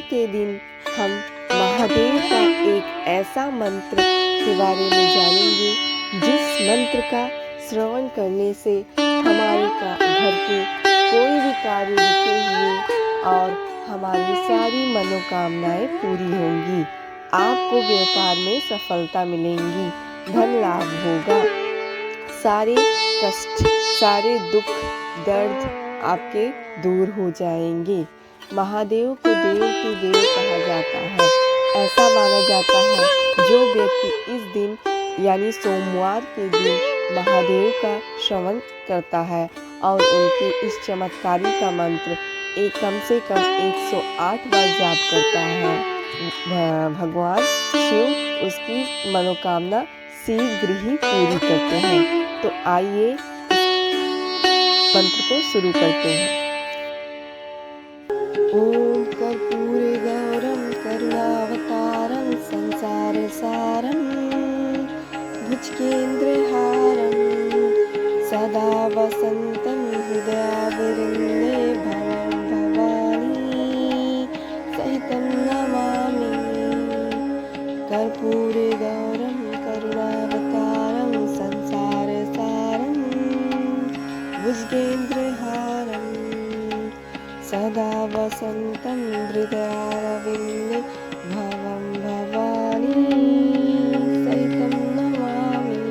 के दिन हम महादेव का एक ऐसा मंत्र के बारे में जानेंगे जिस मंत्र का श्रवण करने से हमारे घर के कोई भी कार्य रुके हुए और हमारी सारी मनोकामनाएं पूरी होंगी। आपको व्यापार में सफलता मिलेंगी, धन लाभ होगा, सारे कष्ट, सारे दुख, दर्द आपके दूर हो जाएंगे। महादेव को देव की देव कहा जाता है। ऐसा माना जाता है जो व्यक्ति इस दिन यानी सोमवार के दिन महादेव का श्रवण करता है और उनके इस चमत्कारी का मंत्र कम से कम 108 बार जाप करता है, भगवान शिव उसकी मनोकामना शीघ्र ही पूरी करते हैं। तो आइए मंत्र को शुरू करते हैं। ओम कर्पूरे गौरम करुणावतारं संसार सारं भुजगेन्द्रहारं सदा वसन्तं हृदयारविन्दे भवं भवानी सहितं नमामि। कर्पूरे गौरम करुणावतारं संसार सारं भुजगेन्द्रहारं सदा वसन्तं हृदयारविन्दे भवं भवानी सहितं नमामि।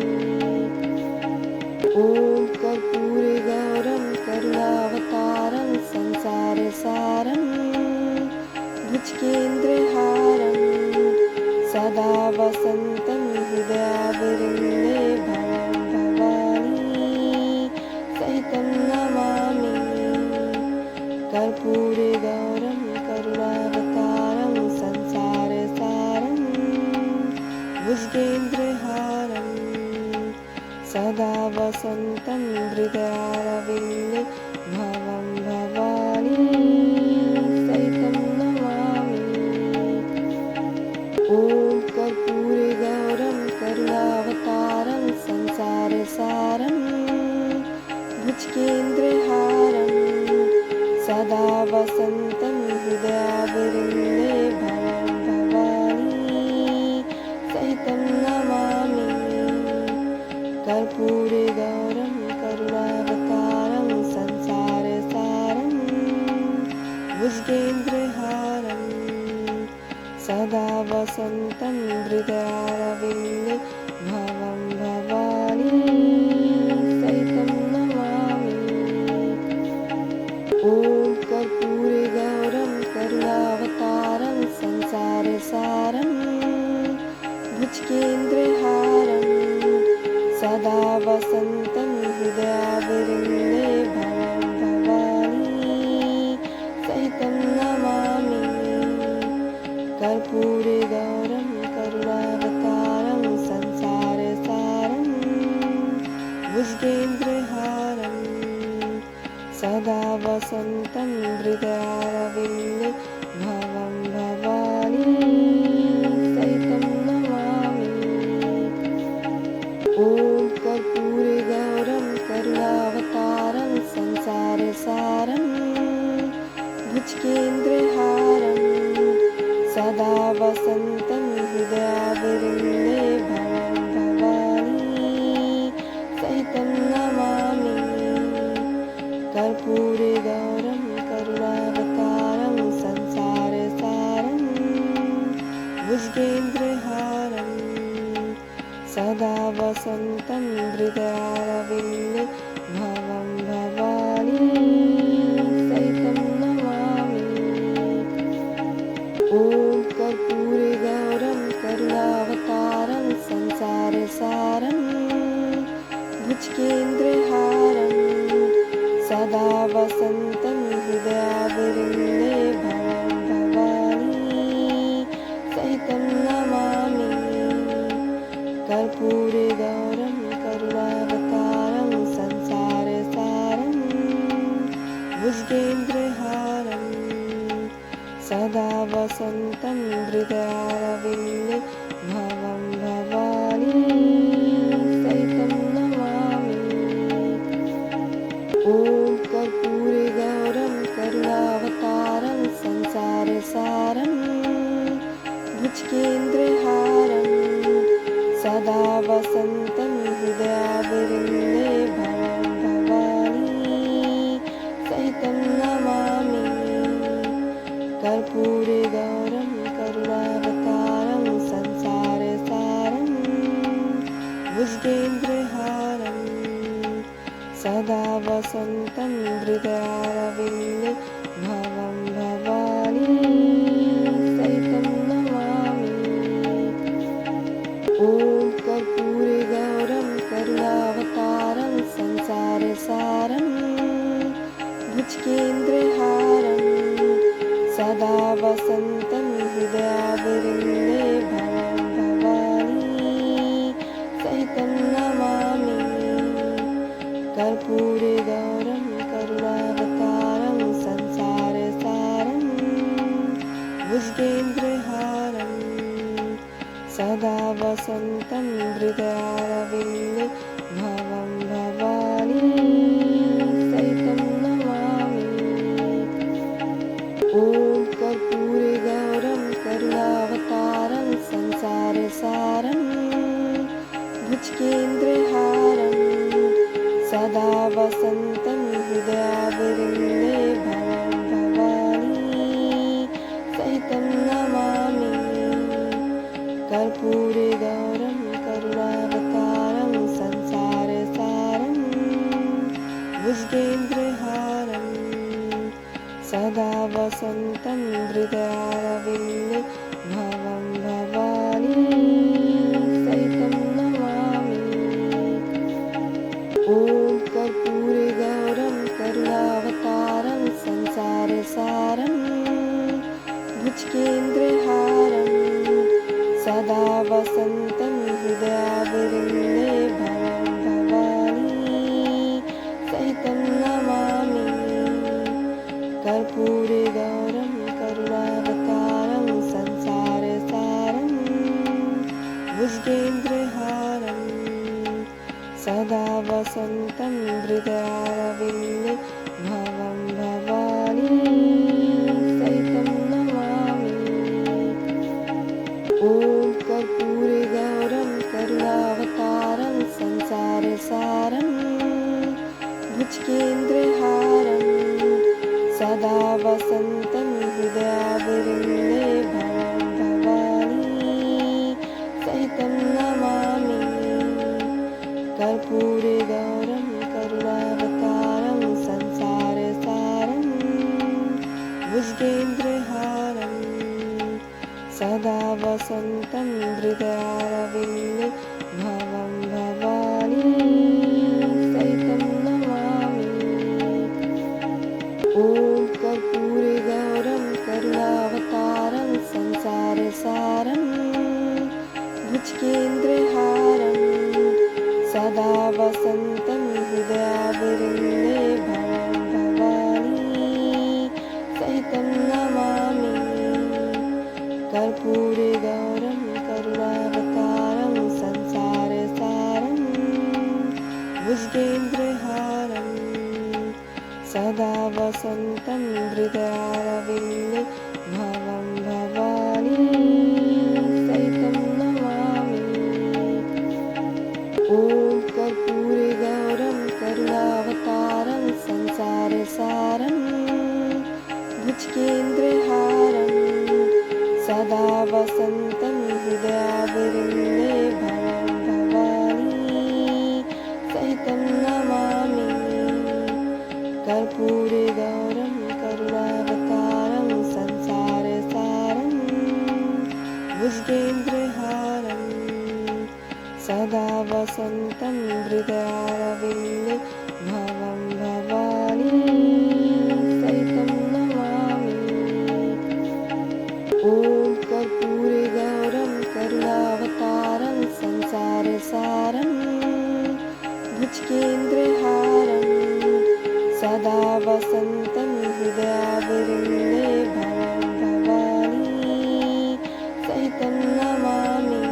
ॐ कर्पूरे गौरं करुणावतारं संसार सारं भुजगेन्द्रहारं सदा वसन्तं हृदयारविन्दे भवं भवानी सहितं नमामि। कर्पूरे गौरं करुणावतारं संसार सारं भुजगेन्द्रहारं सदा वसन्तं हृदयारविन्दे भवं भवानी सहितं नमामि। ॐ कर्पूरे गौरं करुणावतारं संसार सारं भुजगेन्द्रहारं सदा वसन्तं हृदयारविन्दे भवं भवानी सहितं नमामि। कर्पूरे गौरं करुणावतारं संसार सारं भुजगेन्द्रहारं सदा वसन्तं हृदयारविन्दे भवं भवानी सहितं नमामि। ॐ कर्पूरे गौरं करुणावतारं संसार सारं भुजगेन्द्रहारं सदा वसन्तं हृदयारविन्दे भवं भवानी सहितं नमामि। कर्पूरे गौरं करुणावतारं संसार सारं भुजगेन्द्रहारं सदा वसन्तं हृदयारविन्दे भवं भवानी सहितं नमामि। ॐ कर्पूरे गौरं करुणावतारं संसार सारं भुजगेन्द्रहारं सदा वसन्तं हृदयारविन्दे भवं भवानी सहितं नमामि। कर्पूरे गौरं करुणावतारं संसार सारं भुजगेन्द्रहारं सदा वसन्तं हृदयारविन्दे भवं भवानी सहितं नमामि। ॐ कर्पूरे गौरं करुणावतारं संसार सारं भुजगेन्द्रहारं सदा वसन्तं हृदयारविन्दे भवं भवानी सहितं नमामि। कर्पूरे गौरं करुणावतारं संसार सारं भुजगेन्द्रहारं सदा वसन्तं हृदयारविन्दे भवं भवानी सहितं नमामि। ॐ कर्पूरे गौरं करुणावतारं संसार सारं भुजगेन्द्रहारं सदा वसन्तं हृदयारविन्दे भवं भवानी सहितं नमामि। कर्पूरगौरं करुणावतारं संसारसारं भुजगेन्द्रहारं सदा वसन्तं हृदयारविन्दे भवं भवानी सहितं नमामि। ॐ कर्पूरगौरं करुणावतारं संसारसारं भुजगेन्द्रहारं सदा वसन्तं हृदयारविन्दे भवं भवानी सहितं नमामि। कर्पूरगौरं करुणावतारं संसारसारं भुजगेन्द्रहारं सदा वसन्तं हृदयारविन्दे भवं भवानी सहितं नमामि। ॐ कर्पूरगौरं करुणावतारं संसारसारं भुजगेन्द्रहारं सदा वसन्तं हृदयारविन्दे भवं भवानी सहितं नमामि। कर्पूरगौरं करुणावतारं संसारसारं भुजगेन्द्रहारं सदा वसन्तं हृदयारविन्दे भवं भवानी सहितं नमामि। ॐ कर्पूरगौरं करुणावतारं संसारसारं भुजगेन्द्रहारं सदा वसन्तं हृदयारविन्दे भवं भवानी सहितं नमामि। कर्पूरगौरं करुणावतारं संसारसारं भुजगेन्द्रहारं सदा वसन्तं हृदयारविन्दे भवं भवानी सहितं नमामि। ॐ कर्पूरगौरं करुणावतारं संसारसारं भुजगेन्द्रहारं सदा वसन्तं हृदयारविन्दे भवं भवानी सहितं नमामि। कर्पूरगौरं करुणावतारं संसारसारं भुजगेन्द्रहारं सदा वसन्तं हृदयारविन्दे भवं भवानी सहितं नमामि। ॐ कर्पूरगौरं करुणावतारं संसारसारं भुजगेन्द्रहारं सदा वसन्तं हृदयारविन्दे भवं भवानी सहितं नमामि। कर्पूरगौरं करुणावतारं संसारसारं भुजगेन्द्रहारं सदा वसन्तं हृदयारविन्दे भवं भवानी सहितं नमामि। ॐ कर्पूरगौरं करुणावतारं संसारसारं भुजगेन्द्रहारं सदा वसन्तं हृदयारविन्दे भवं भवानी सहितं नमामि। कर्पूरगौरं करुणावतारं संसारसारं भुजगेन्द्रहारं सदा वसन्तं हृदयारविन्दे भवं भवानी सहितं नमामि। ॐ कर्पूरगौरं करुणावतारं संसारसारं भुजगेन्द्रहारं सदा वसन्तं हृदयारविन्दे भवं भवानी सहितं नमामि।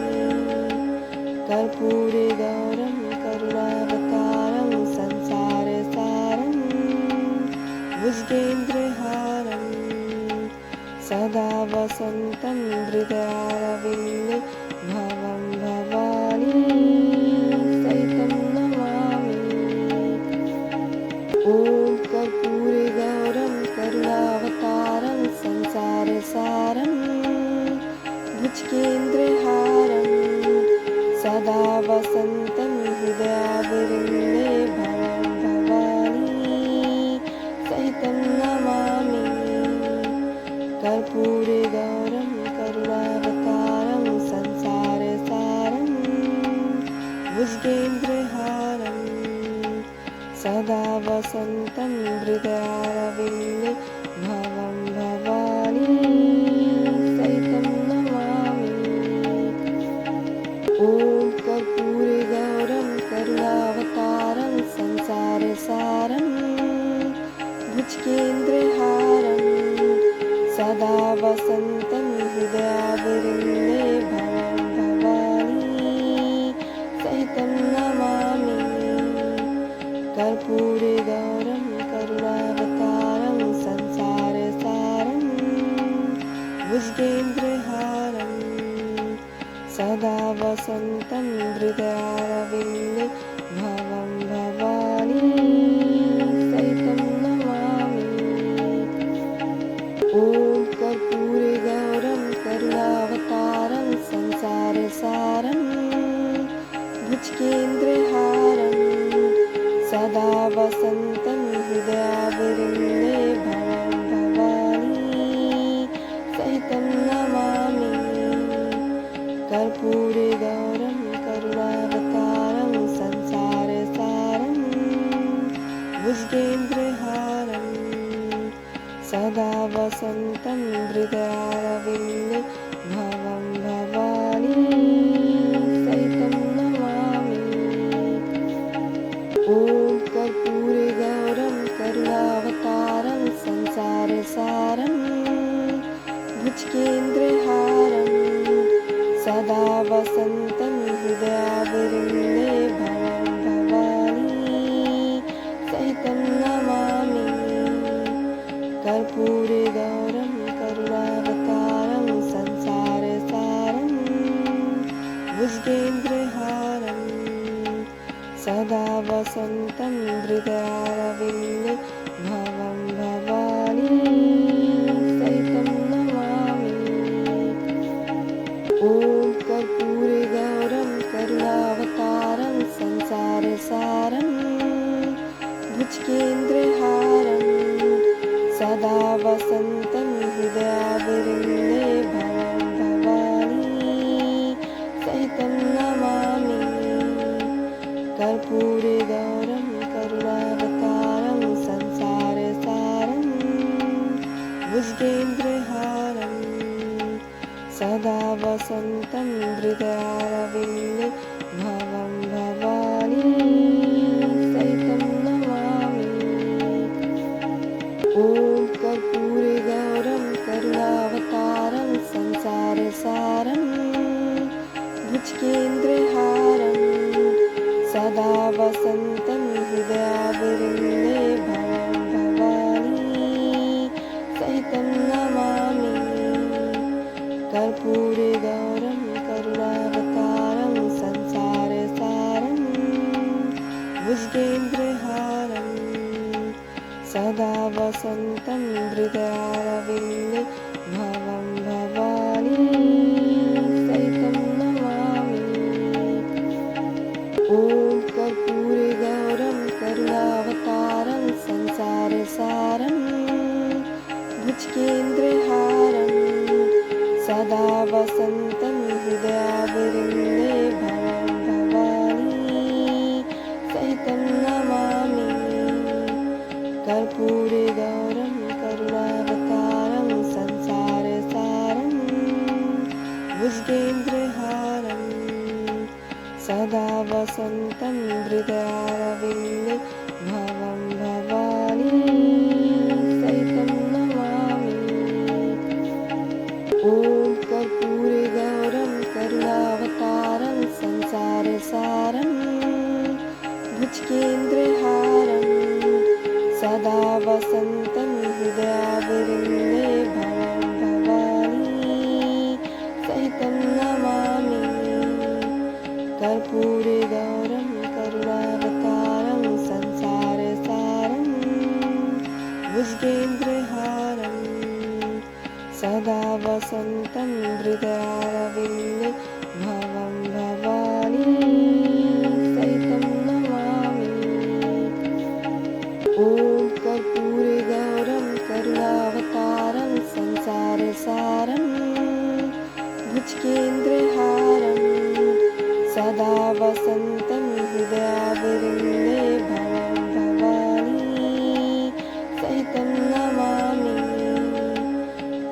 कर्पूरगौरं करुणावतारं संसारसारं भुजगेन्द्रहारं सदा वसन्तं हृदयारविन्दे भुजगेन्द्रहारं सदा वसन्तं हृदयारविन्दे भवं भवानी सहितं नमामि। कर्पूरगौरं करुणावतारं संसारसारं भुजगेन्द्रहारं सदा वसन्तं हृदयारविन्दे भवं भवानी सहितं नमामि। ॐ कर्पूरगौरं करुणावतारं संसारसारं भुजगेन्द्रहारं सदा वसन्तं हृदयारविन्दे भवं भवानी सहितं नमामि। कर्पूरगौरं करुणावतारं संसारसारं भुजगेन्द्रहारं सदा वसन्तं हृदयारविन्दे भवं भवानी सहितं नमामि। ॐ कर्पूरगौरं करुणावतारं संसारसारं भुजगेन्द्रहारं सदा वसन्तं हृदयारविन्दे भवं भवानी सहितं नमामि। कर्पूरगौरं करुणावतारं संसारसारं भुजगेन्द्रहारं सदा वसन्तं हृदयारविन्दे भवं भवानी सहितं नमामि। ॐ कर्पूरगौरं करुणावतारं संसारसारं भुजगेन्द्रहारं सदा वसन्तं हृदयारविन्दे भवं भवानी सहितं नमामि। कर्पूरगौरं करुणावतारं संसारसारं भुजगेन्द्रहारं सदा वसन्तं हृदयारविन्दे भवं भवानी सहितं नमामि। ॐ कर्पूरगौरं करुणावतारं संसारसारं भुजगेन्द्रहारं सदा वसन्तं हृदयारविन्दे भवं भवानी सहितं नमामि। कर्पूरगौरं करुणावतारं संसारसारं भुजगेन्द्रहारं सदा वसन्तं हृदयारविन्दे भवं भवानी सहितं नमामि। ॐ कर्पूरगौरं करुणावतारं संसारसारं भुजगेन्द्रहारं सदा वसन्तं हृदयारविन्दे भवं भवानी सहितं नमामि। कर्पूरगौरं करुणावतारं संसारसारं भुजगेन्द्रहारं सदा वसन्तं हृदयारविन्दे भवं भवानी सहितं नमामि। ॐ कर्पूरगौरं करुणावतारं संसारसारं भुजगेन्द्रहारं सदा वसन्तं हृदयारविन्दे भवं भवानी सहितं नमामि। कर्पूरगौरं करुणावतारं संसारसारं भुजगेन्द्रहारं सदा वसन्तं हृदयारविन्दे भवं भवानी सहितं नमामि। ॐ कर्पूरगौरं करुणावतारं संसारसारं भुजगेन्द्रहारं सदा वसन्तं हृदयारविन्दे भवं भवानी सहितं नमामि। कर्पूरगौरं करुणावतारं संसारसारं भुजगेन्द्रहारं सदा वसन्तं हृदयारविन्दे भुजगेन्द्रहारं सदा वसन्तं हृदयारविन्दे भवं भवानी सहितं नमामि।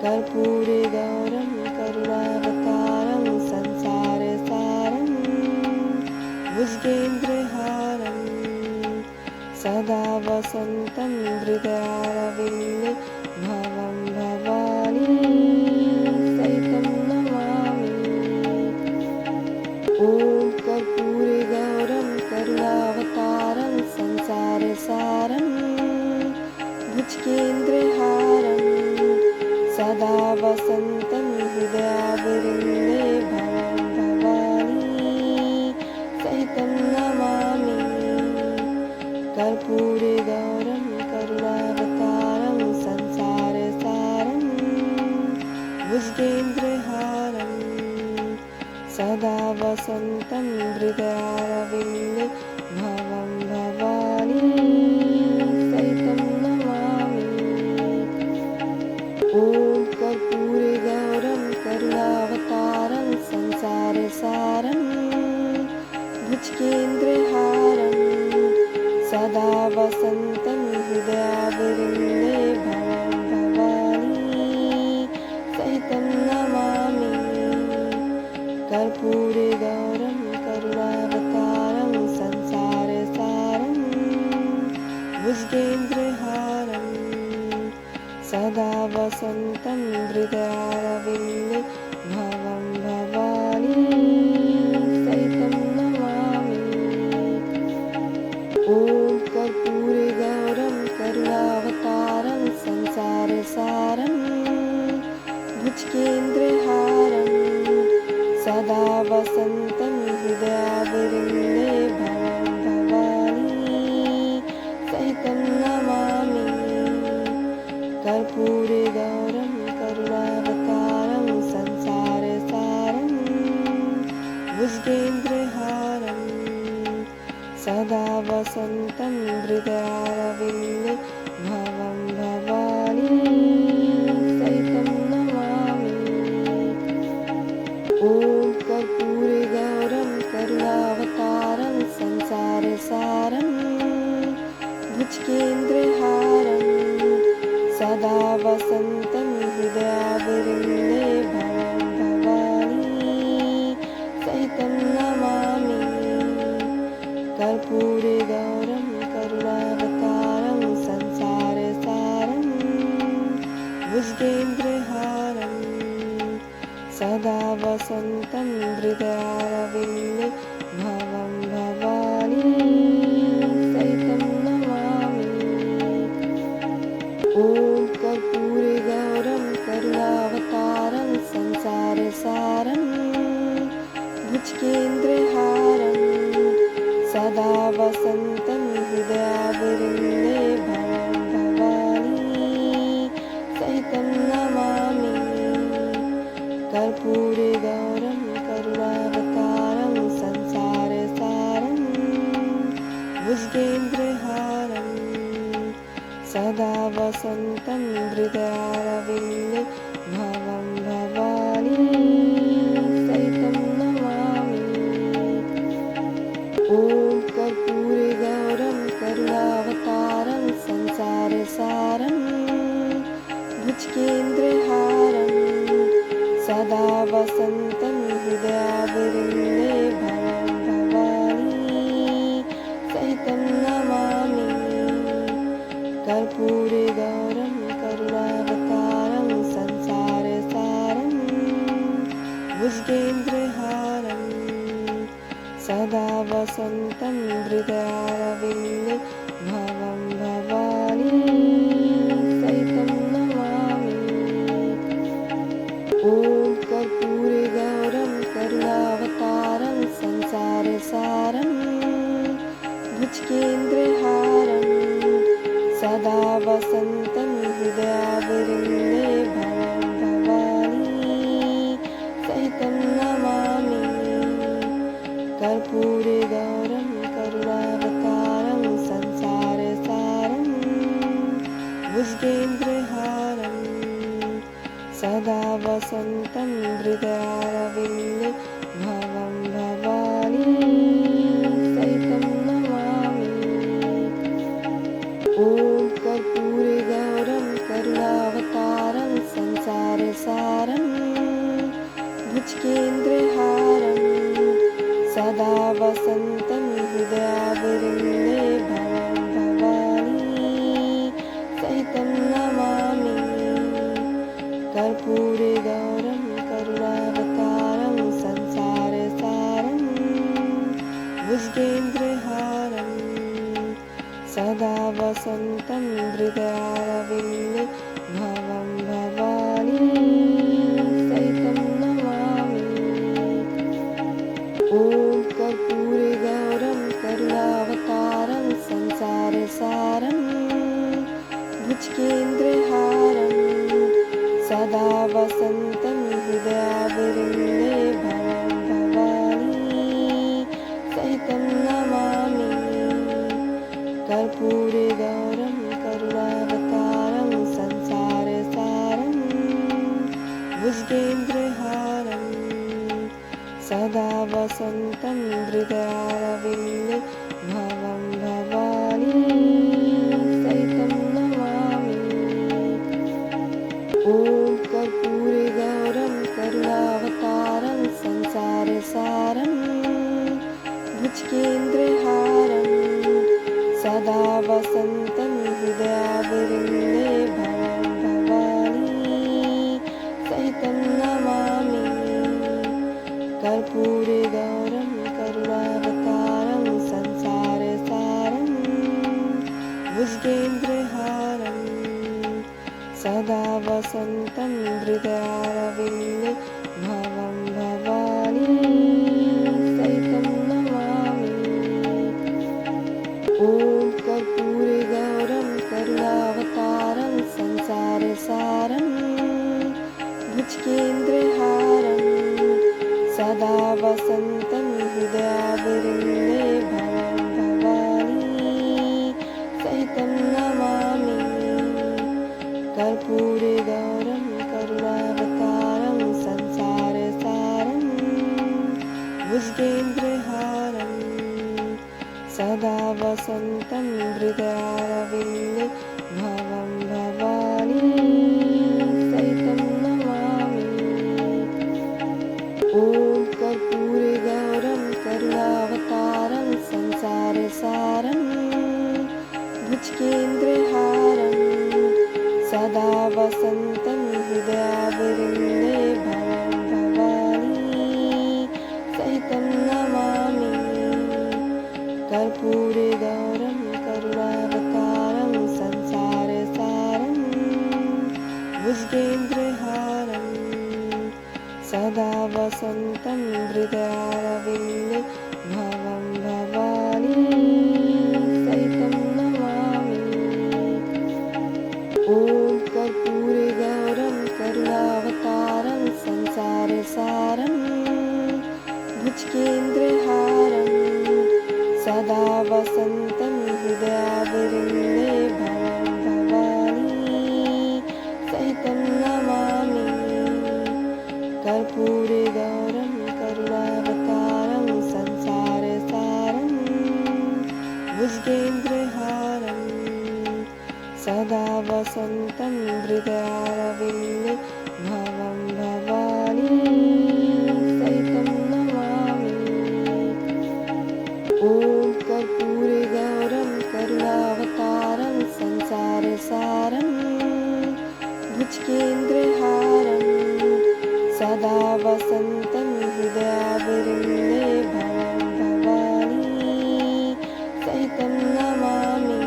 कर्पूरगौरं करुणावतारं संसारसारं भुजगेन्द्रहारं सदा वसन्तं हृदयारविन्दे भवं भवानी सहितं नमामि। ॐ कर्पूरगौरं करुणावतारं संसारसारं भुजगेन्द्रहारं सदा वसन्तं हृदयारविन्दे भवं भवानी सहितं नमामि। कर्पूरगौरं करुणावतारं संसारसारं भुजगेन्द्रहारं सदा वसन्तं हृदयारविन्दे भवं भवानी सहितं नमामि। ॐ कर्पूरगौरं करुणावतारं संसारसारं भुजगेन्द्रहारं सदा वसन्तं हृदयारविन्दे भवं भवानी सहितं नमामि। कर्पूरगौरं करुणावतारं संसारसारं भुजगेन्द्रहारं सदा वसन्तं हृदयारविन्दे भवं भवानी सहितं नमामि। ॐ कर्पूरगौरं करुणावतारं संसारसारं भुजगेन्द्रहारं सदा वसन्तं हृदयारविन्दे भवं भवानी सहितं नमामि। कर्पूरगौरं करुणावतारं संसारसारं भुजगेन्द्रहारं सदा वसन्तं हृदयारविन्दे भवं भवानी सहितं नमामि। ॐ कर्पूरगौरं करुणावतारं संसारसारं भुजगेन्द्रहारं सदा वसन्तं हृदयारविन्दे भवं भवानी सहितं नमामि। कर्पूरगौरं करुणावतारं संसारसारं भुजगेन्द्रहारं सदा वसन्तं हृदयारविन्दे भवं भवानी सहितं नमामि। ॐ कर्पूरगौरं करुणावतारं संसारसारं भुजगेन्द्रहारं सदा वसन्तं हृदयारविन्दे भवं भवानी सहितं नमामि। कर्पूरगौरं करुणावतारं संसारसारं भुजगेन्द्रहारं सदा वसन्तं हृदयारविन्दे भवं भवानी सहितं नमामि। ॐ कर्पूरगौरं करुणावतारं संसारसारं भुजगेन्द्रहारं सदा वसन्तं हृदयारविन्दे भवं भवानी सहितं नमामि। कर्पूरगौरं करुणावतारं संसारसारं भुजगेन्द्रहारं सदा वसन्तं हृदयारविन्दे भवं भवानी सहितं नमामि। ॐ कर्पूरगौरं करुणावतारं संसारसारं भुजगेन्द्रहारं सदा वसन्तं हृदयारविन्दे भवं भवानी सहितं नमामि। कर्पूरगौरं करुणावतारं संसारसारं भुजगेन्द्रहारं सदा वसन्तं हृदयारविन्दे ॐ कर्पूरगौरं करुणावतारं संसारसारं भुजगेन्द्रहारं सदा वसन्तं हृदयारविन्दे भवं भवानी सहितं नमामि। कर्पूरगौरं करुणावतारं संसारसारं भुजगेन्द्रहारं सदा वसन्तं हृदयारविन्दे भवं भवानी सहितं नमामि। ॐ कर्पूरगौरं करुणावतारं संसारसारं भुजगेन्द्रहारं सदा वसन्तं हृदयारविन्दे भवं भवानी सहितं नमामि। कर्पूरगौरं करुणावतारं संसारसारं भुजगेन्द्रहारं सदा वसन्तं हृदयारविन्दे भवं भवानी सहितं नमामि। ॐ कर्पूरगौरं करुणावतारं संसारसारं भुजगेन्द्रहारं सदा वसन्तं हृदयारविन्दे भवं भवानी सहितं नमामि। कर्पूरगौरं करुणावतारं संसारसारं भुजगेन्द्रहारं सदा वसन्तं हृदयारविन्दे भवं भवानी सहितं नमामि। ॐ कर्पूरगौरं करुणावतारं संसारसारं भुजगेन्द्रहारं सदा वसन्तं हृदयारविन्दे भवं भवानी सहितं नमामि। कर्पूरगौरं करुणावतारं संसारसारं भुजगेन्द्रहारं सदा वसन्तं हृदयारविन्दे भवं भवानी सहितं नमामि। ॐ कर्पूरगौरं करुणावतारं संसारसारं भुजगेन्द्रहारं सदा वसन्तं हृदयारविन्दे भवं भवानी सहितं नमामि। कर्पूरगौरं करुणावतारं संसारसारं भुजगेन्द्रहारं सदा वसन्तं हृदयारविन्दे भवं भवानी सहितं नमामि। ॐ कर्पूरगौरं करुणावतारं संसारसारं भुजगेन्द्रहारं सदा वसन्तं हृदयारविन्दे भवं भवानी सहितं नमामि।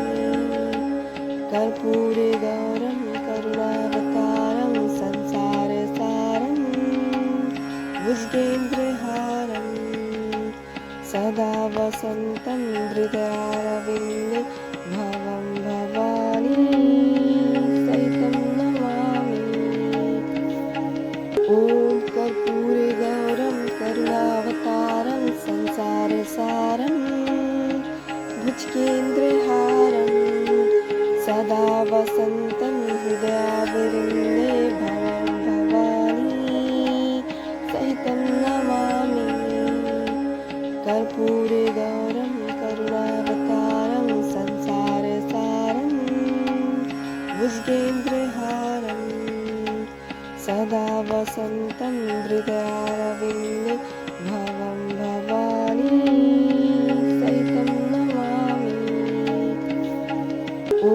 कर्पूरगौरं करुणावतारं संसारसारं भुजगेन्द्रहारं सदा वसन्तं हृदयारविन्दे भवं भवानी सहितं नमामि। ॐ कर्पूरगौरं करुणावतारं संसारसारं भुजगेन्द्रहारं सदा वसन्तं हृदयारविन्दे भवं भवानी सहितं नमामि। कर्पूरगौरं करुणावतारं संसारसारं भुजगेन्द्रहारं सदा वसन्तं हृदयारविन्दे भवं भवानी सहितं नमामि। ॐ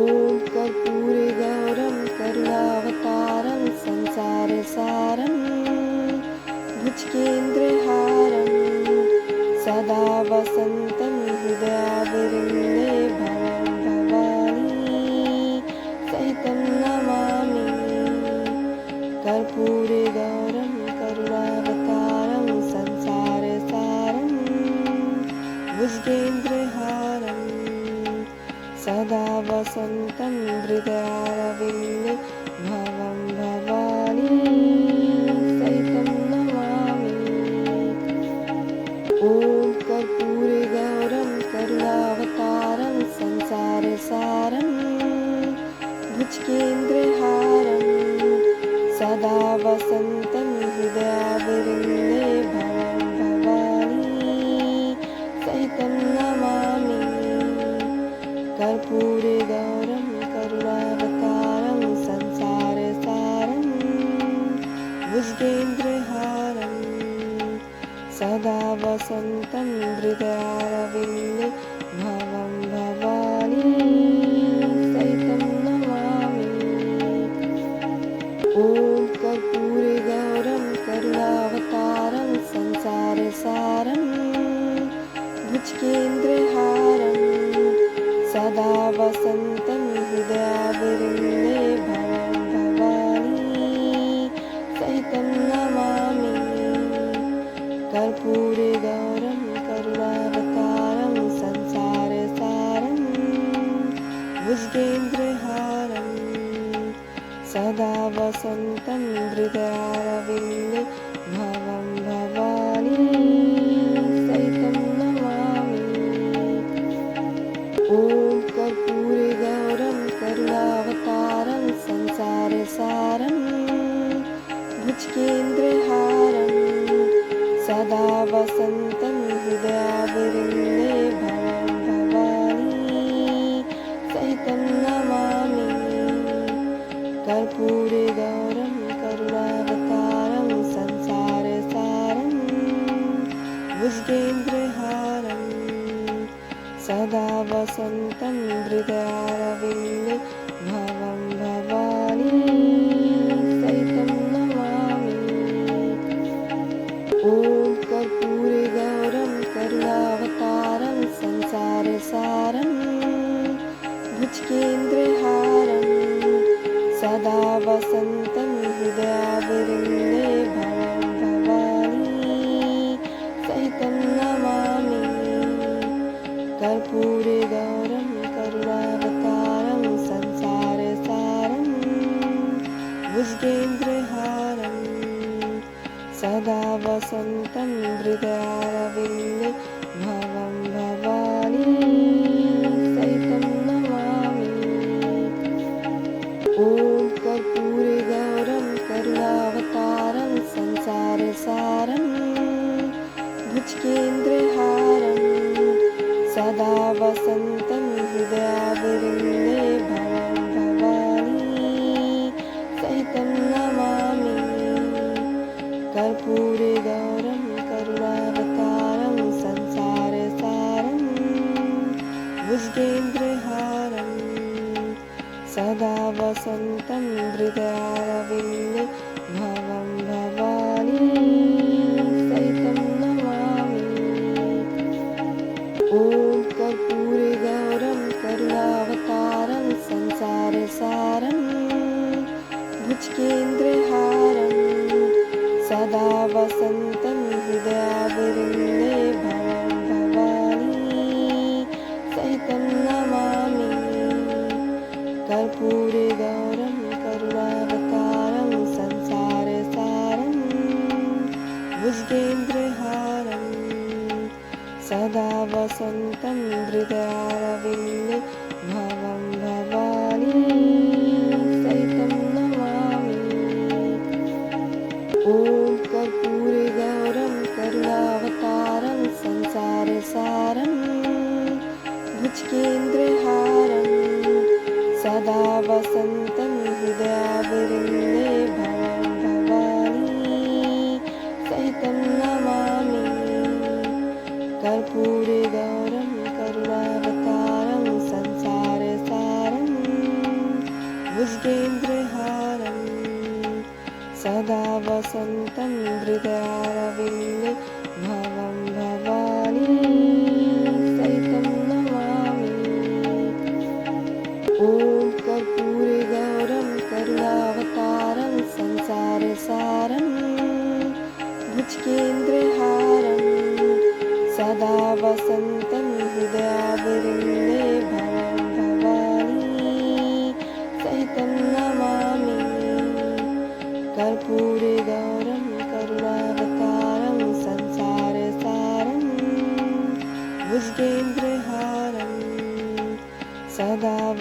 कर्पूरगौरं करुणावतारं संसारसारं भुजगेन्द्रहारं सदा वसन्तं हृदयारविन्दे भवं भवानी सहितं नमामि। कर्पूरगौरं करुणावतारं संसारसारं वसन्तं हृदयारविन्दे भवं भवानी सहितं नमामि। ॐ कर्पूरगौरं करुणावतारं संसारसारं भुजगेन्द्रहारं सदा वसन्तं हृदयारविन्दे भवं भवानी सहितं नमामि। कर्पूरगौरं करुणावतारं संसारसारं भुजगेन्द्रहारं सदा वसन्तं हृदयारविन्दे भवं भवानी सहितं नमामि। ॐ कर्पूरगौरं करुणावतारं संसारसारं भुजगेन्द्रहारं सदा वसन्तं हृदयारविन्दे भवं भवानी सहितं नमामि। कर्पूरगौरं करुणावतारं संसारसारं भुजगेन्द्रहारं सदा वसन्तं हृदयारविन्दे भवं भवानी सहितं नमामि। ॐ कर्पूरगौरं करुणावतारं संसारसारं भुजगेन्द्रहारं सदा वसन्तं हृदयारविन्दे भवं भवानी सहितं नमामि। कर्पूरगौरं करुणावतारं संसारसारं भुजगेन्द्रहारं सदा वसन्तं हृदयारविन्दे भवं भवानी सहितं नमामि। ॐ कर्पूरगौरं करुणावतारं संसारसारं भुजगेन्द्रहारं सदा वसन्तं हृदयारविन्दे भवं भवानी सहितं नमामि। कर्पूरगौरं करुणावतारं संसारसारं भुजगेन्द्रहारं सदा वसन्तं हृदयारविन्दे भवं भवानी सहितं नमामि। ॐ कर्पूरगौरं करुणावतारं संसारसारं भुजगेन्द्रहारं सदा वसन्तं हृदयारविन्दे भवं भवानी सहितं नमामि। कर्पूरगौरं करुणावतारं संसारसारं भुजगेन्द्रहारं सदा वसन्तं हृदयारविन्दे भवं भवानी सहितं नमामि। ॐ कर्पूरगौरं करुणावतारं संसारसारं भुजगेन्द्रहारं सदा वसन्तं हृदयारविन्दे भवं भवानी सहितं नमामि। कर्पूरगौरं करुणावतारं संसारसारं भुजगेन्द्रहारं सदा वसन्तं हृदयारविन्दे भवं भवानी सहितं नमामि। ॐ कर्पूरगौरं करुणावतारं संसारसारं भुजगेन्द्रहारं सदा वसन्तं हृदयारविन्दे भवं भवानी सहितं नमामि। कर्पूरगौरं करुणावतारं संसारसारं भुजगेन्द्रहारं सदा वसन्तं हृदयारविन्दे भवं भवानी सहितं नमामि। ॐ कर्पूरगौरं करुणावतारं संसारसारं भुजगेन्द्रहारं सदा वसन्तं हृदयारविन्दे भवं भवानी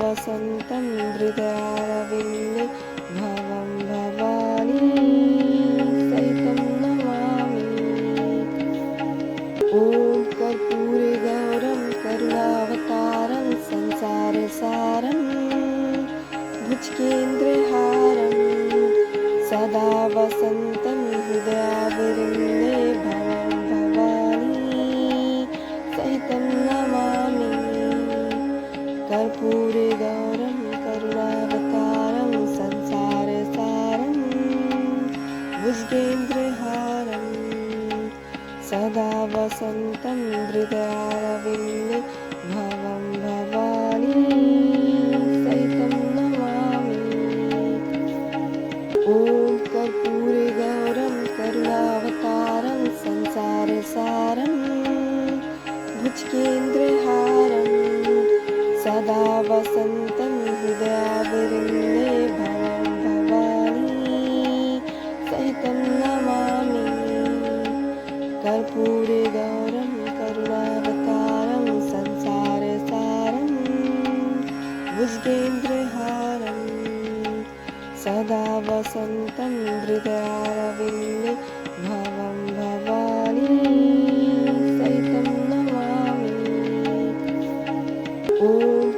वसन्तं हृदयारविन्दे भवं भवानी सहितं नमामि। ॐ कर्पूरगौरं करुणावतारं संसारसारं भुजगेन्द्रहारं सदा वसन्तं हृदयारविन्दे भवं भवानी सहितं नमामि। कर्पूरगौरं करुणावतारं संसारसारं भुजगेन्द्रहारं सदा वसन्तं हृदयारविन्दे भवं भवानी सहितं नमामि। ॐ कर्पूरगौरं करुणावतारं संसारसारं भुजगेन्द्रहारं सदा वसन्तं हृदयारविन्दे भवं भवानी सहितं नमामि। कर्पूरगौरं करुणावतारं संसारसारं भुजगेन्द्रहारं सदा वसन्तं हृदयारविन्दे भवं भवानी सहितं नमामि। ॐ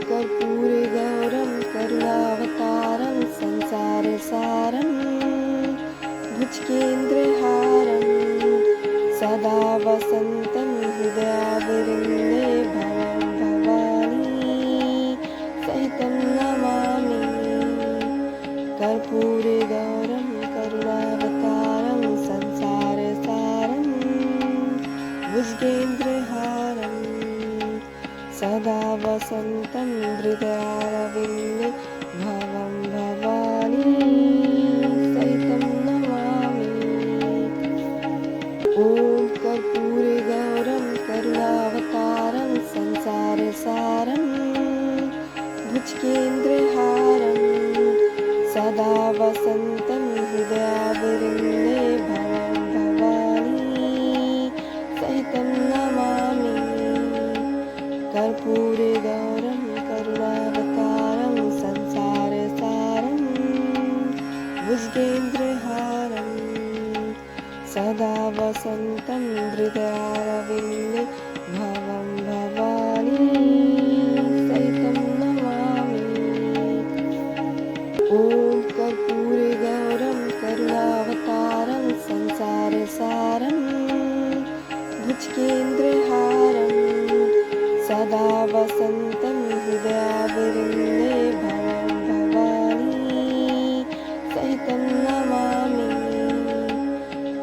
कर्पूरगौरं करुणावतारं संसारसारं भुजगेन्द्रहारं सदा वसन्तं हृदयारविन्दे भवं भवानी सहितं नमामि। कर्पूरगौरं करुणावतारं संसारसारं भुजगेन्द्रहारं सदा वसन्तं हृदयारविन्दे भवं भवानी सहितं नमामि। ॐ कर्पूरगौरं करुणावतारं संसारसारं भुजगेन्द्रहारं सदा वसन्तं हृदयारविन्दे भवं भवानी सहितं नमामि। कर्पूरगौरं करुणावतारं संसारसारं भुजगेन्द्रहारं सदा वसन्तं हृदयारविन्दे भवं भवानी सहितं नमामि। ॐ कर्पूरगौरं करुणावतारं संसारसारं भुजगेन्द्रहारं सदा वसन्तं हृदयारविन्दे भवं भवानी सहितं नमामि।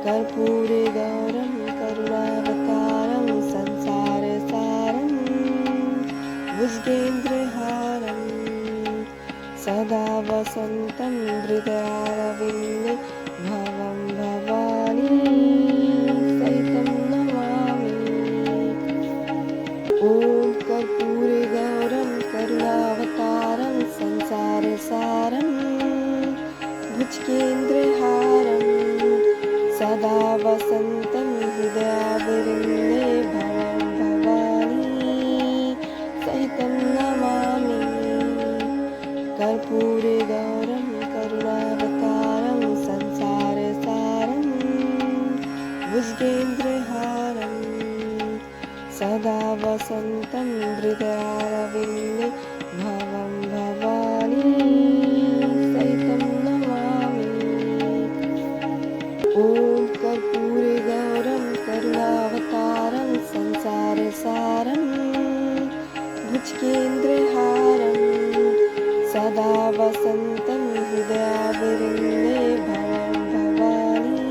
कर्पूरगौरं करुणावतारं संसारसारं भुजगेन्द्रहारं सदा वसन्तं हृदयारविन्दे भवं भवानी सहितं नमामि। ॐ कर्पूरगौरं करुणावतारं संसारसारं भुजगेन्द्रहारं सदा वसन्तं हृदयारविन्दे भवं भवानी सहितं नमामि। कर्पूरगौरं करुणावतारं संसारसारं भुजगेन्द्रहारं सदा वसन्तं हृदयारविन्दे भवं भवानी सहितं नमामि। ॐ कर्पूरगौरं करुणावतारं संसारसारं भुजगेन्द्रहारं सदा वसन्तं हृदयारविन्दे भवं भवानी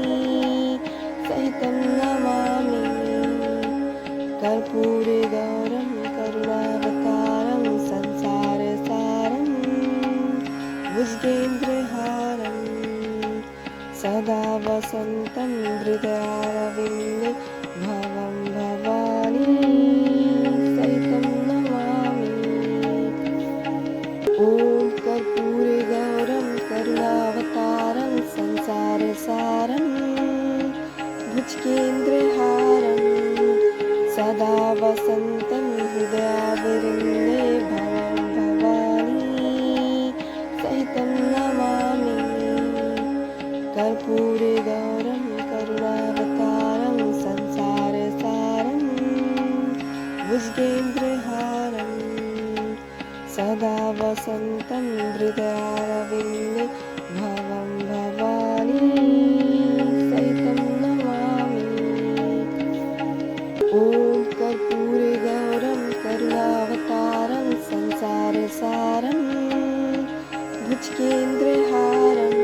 सहितं नमामि। कर्पूरगौरं करुणावतारं संसारसारं भुजगेन्द्रहारं सदा वसन्तं हृदयारविन्दे भवं भवानी सहितं नमामि। ॐ कर्पूरगौरं करुणावतारं संसारसारं भुजगेन्द्रहारं सदा वसन्तं हृदयारविन्दे भवं भवानी भुजगेन्द्रहारं सदा वसन्तं हृदयारविन्दे भवं भवानी सहितं नमामि। ॐ कर्पूरगौरं करुणावतारं संसारसारं भुजगेन्द्रहारं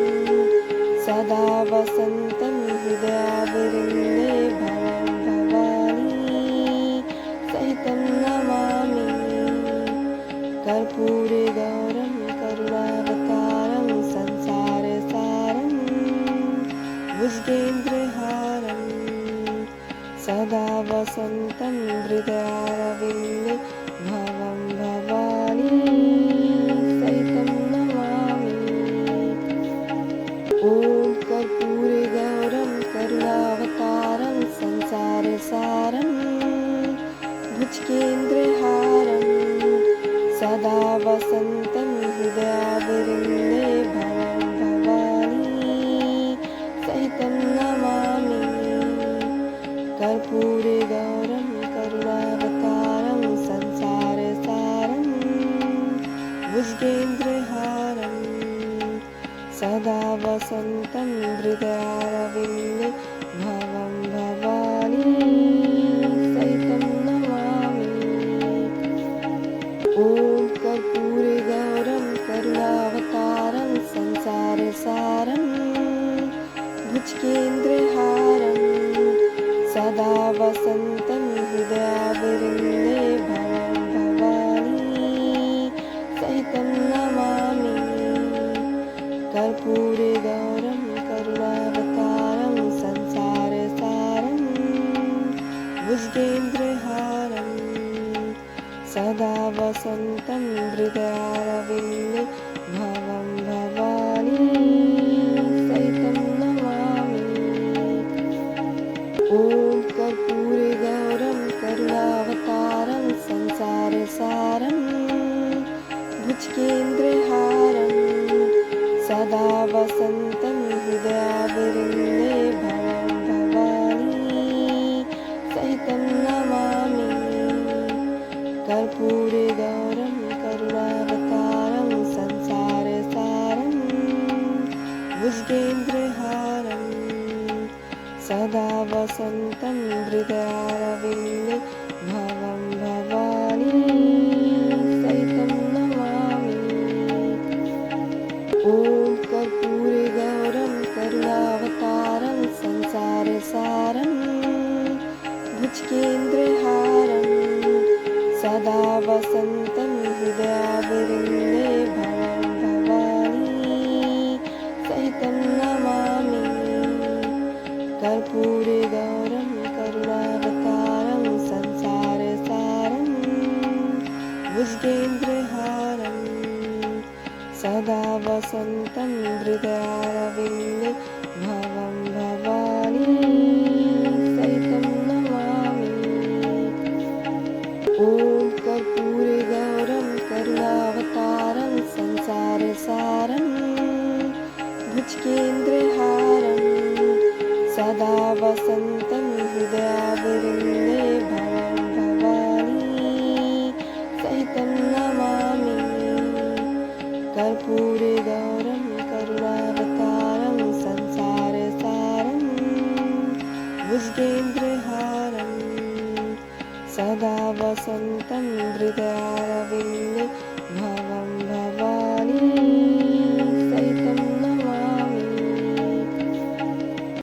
सदा वसन्तं हृदयारविन्दे भवं भवानी सहितं नमामि। कर्पूरगौरं करुणावतारं संसारसारं भुजगेन्द्रहारं सदा वसन्तं हृदयारविन्दे भवं भवानी सहितं नमामि। ॐ कर्पूरगौरं करुणावतारं संसारसारं भुजगेन्द्रहारं सदा वसन्तं हृदयारविन्दे भवं भवानी सहितं नमामि। कर्पूरगौरं करुणावतारं संसारसारं भुजगेन्द्रहारं सदा वसन्तं हृदयारविन्दे भवं भवानी सहितं नमामि। ॐ कर्पूरगौरं करुणावतारं संसारसारं भुजगेन्द्रहारं सदा वसन्तं हृदयारविन्दे भवं भवानी सहितं नमामि। कर्पूरगौरं करुणावतारं संसारसारं भुजगेन्द्रहारं सदा वसन्तं हृदयारविन्दे भवं भवानी सहितं नमामि। ॐ कर्पूरगौरं करुणावतारं संसारसारं भुजगेन्द्रहारं सदा वसन्तं हृदयारविन्दे भवं भवानी सहितं नमामि। कर्पूरगौरं करुणावतारं संसारसारं भुजगेन्द्रहारं सदा वसन्तं हृदयारविन्दे भवं भवानी सहितं नमामि। ॐ कर्पूरगौरं करुणावतारं संसारसारं भुजगेन्द्रहारं सदा वसन्तं हृदयारविन्दे भवं भवानी सहितं नमामि। कर्पूरगौरं करुणावतारं संसारसारं भुजगेन्द्रहारं सदा वसन्तं हृदयारविन्दे भवं भवानी सहितं नमामि। ॐ कर्पूरगौरं करुणावतारं संसारसारं भुजगेन्द्रहारं सदा वसन्तं हृदयारविन्दे भवं भवानी सहितं नमामि। कर्पूरगौरं करुणावतारं संसारसारं भुजगेन्द्रहारं सदा वसन्तं हृदयारविन्दे भवं